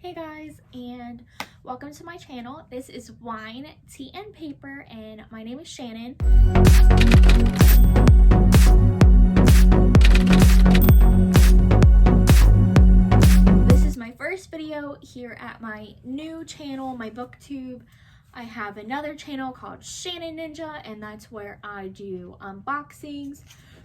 Hey guys, and welcome to my channel. This is Wine, Tea, and Paper, and my name is Shannon. This is my first video here at my new channel, my booktube. I have another channel called Shannon Ninja, and that's where I do unboxings,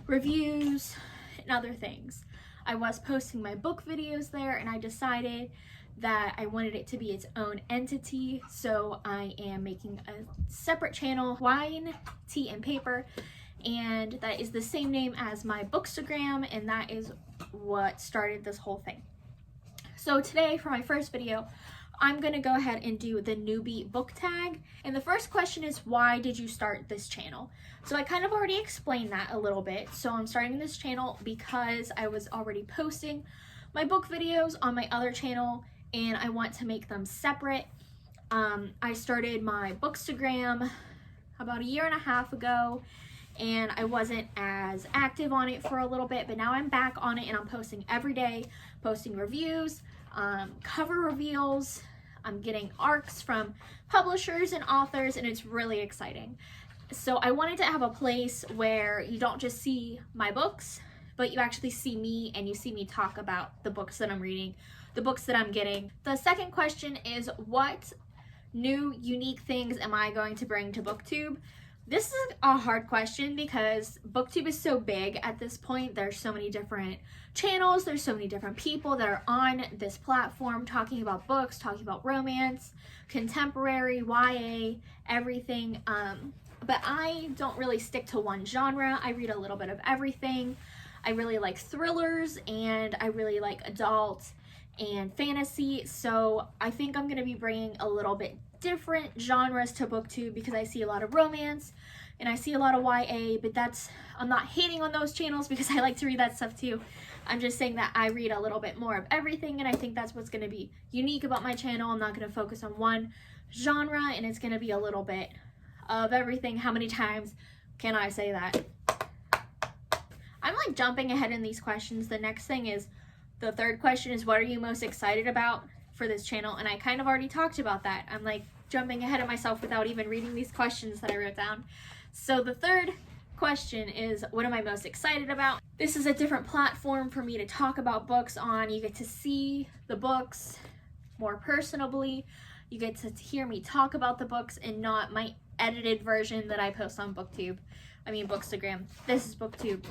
reviews, and other things. I was posting my book videos there, and I decided that I wanted it to be its own entity, so I am making a separate channel, Wine, Tea, and Paper, and that is the same name as my Bookstagram, and that is what started this whole thing. So today, for my first video, I'm gonna go ahead and do the Newbie Book Tag, and the first question is, why did you start this channel? So I kind of already explained that a little bit. So I'm starting this channel because I was already posting my book videos on my other channel, and I want to make them separate. I started my Bookstagram about a year and a half ago, and I wasn't as active on it for a little bit, but now I'm back on it and I'm posting every day, posting reviews, cover reveals. I'm getting arcs from publishers and authors, and it's really exciting. So I wanted to have a place where you don't just see my books, but you actually see me and you see me talk about the books that I'm reading, the books that I'm getting. The second question is, what new unique things am I going to bring to BookTube? This is a hard question because BookTube is so big at this point. There's so many different channels, there's so many different people that are on this platform talking about books, talking about romance, contemporary, YA, everything. But I don't really stick to one genre. I read a little bit of everything. I really like thrillers, and I really like adult and fantasy, so I think I'm going to be bringing a little bit different genres to BookTube because I see a lot of romance and I see a lot of YA, but I'm not hating on those channels because I like to read that stuff too. I'm just saying that I read a little bit more of everything, and I think that's what's going to be unique about my channel. I'm not going to focus on one genre, and it's going to be a little bit of everything. How many times can I say that? I'm like jumping ahead in these questions. The next thing is, the third question is, what are you most excited about for this channel? And I kind of already talked about that. I'm like jumping ahead of myself without even reading these questions that I wrote down. So the third question is, what am I most excited about? This is a different platform for me to talk about books on. You get to see the books more personably. You get to hear me talk about the books and not my edited version that I post on Bookstagram. This is BookTube.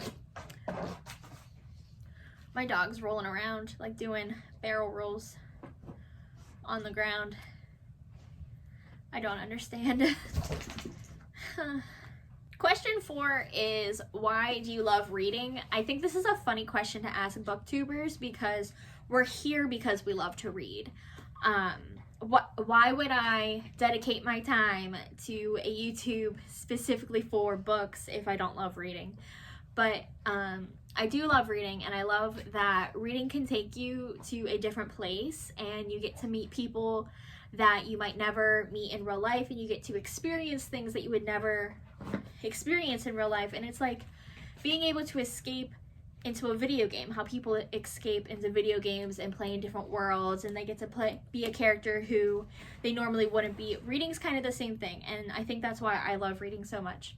My dog's rolling around, like doing barrel rolls on the ground. I don't understand. Question 4 is, why do you love reading? I think this is a funny question to ask booktubers because we're here because we love to read. Why would I dedicate my time to a YouTube specifically for books if I don't love reading? But I do love reading, and I love that reading can take you to a different place, and you get to meet people that you might never meet in real life, and you get to experience things that you would never experience in real life. And it's like being able to escape into a video game, how people escape into video games and play in different worlds, and they get to be a character who they normally wouldn't be. Reading's kind of the same thing, and I think that's why I love reading so much.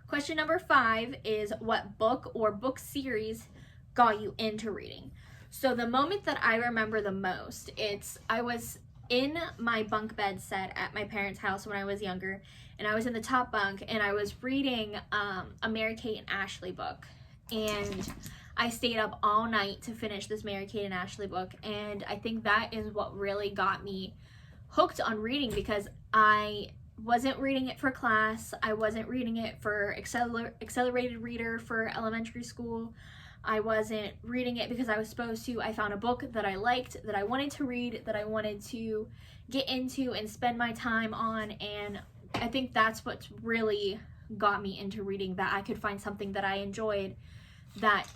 Question number 5 is, what book or book series got you into reading? So the moment that I remember the most, I was in my bunk bed set at my parents' house when I was younger, and I was in the top bunk, and I was reading a Mary-Kate and Ashley book, and I stayed up all night to finish this Mary-Kate and Ashley book, and I think that is what really got me hooked on reading, because I wasn't reading it for class. I wasn't reading it for accelerated reader for elementary school. I wasn't reading it because I was supposed to. I found a book that I liked, that I wanted to read, that I wanted to get into and spend my time on, and I think that's what really got me into reading, that I could find something that I enjoyed. That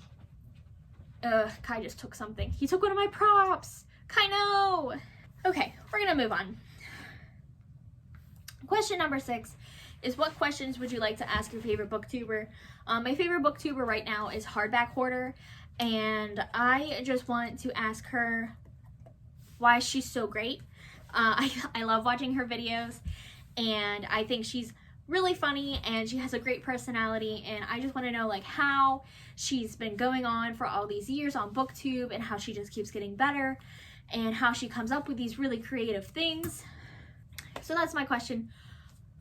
Kai just took something. He took one of my props. Kai, no! Okay, we're gonna move on. Question number 6 is, what questions would you like to ask your favorite booktuber? My favorite booktuber right now is Hardback Hoarder, and I just want to ask her, why she's so great. I love watching her videos, and I think she's really funny and she has a great personality, and I just want to know like how she's been going on for all these years on BookTube and how she just keeps getting better and how she comes up with these really creative things. So that's my question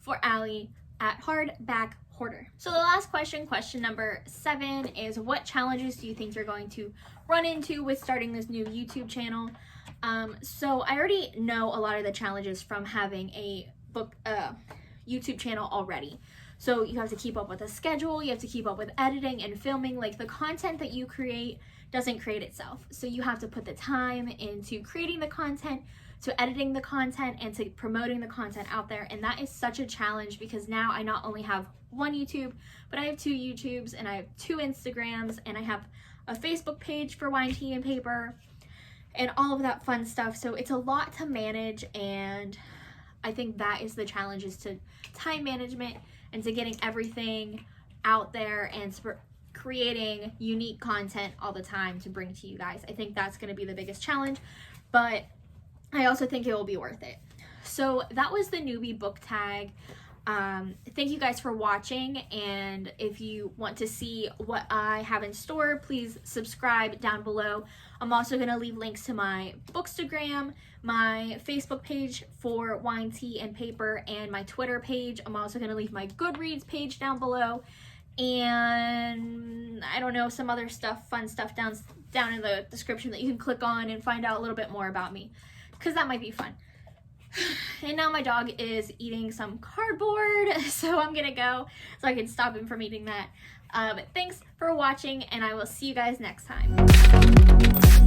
for Allie at Hardback Hoarder. So the last question, question number 7, is what challenges do you think you're going to run into with starting this new YouTube channel? So I already know a lot of the challenges from having a YouTube channel already. So you have to keep up with a schedule, you have to keep up with editing and filming. Like, the content that you create doesn't create itself. So you have to put the time into creating the content, to editing the content, and to promoting the content out there. And that is such a challenge because now I not only have one YouTube, but I have 2 YouTubes, and I have 2 Instagrams, and I have a Facebook page for Wine, Tea, and Paper, and all of that fun stuff. So it's a lot to manage, and I think that is the challenge, is to time management and to getting everything out there and creating unique content all the time to bring to you guys. I think that's going to be the biggest challenge, but I also think it will be worth it. So that was the Newbie Book Tag. Thank you guys for watching, and if you want to see what I have in store, please subscribe down below. I'm also going to leave links to my Bookstagram, my Facebook page for Wine, Tea, and Paper, and my Twitter page. I'm also going to leave my Goodreads page down below, and I don't know, some other stuff, fun stuff down in the description that you can click on and find out a little bit more about me, because that might be fun. And now my dog is eating some cardboard, so I'm gonna go so I can stop him from eating that. But thanks for watching, and I will see you guys next time.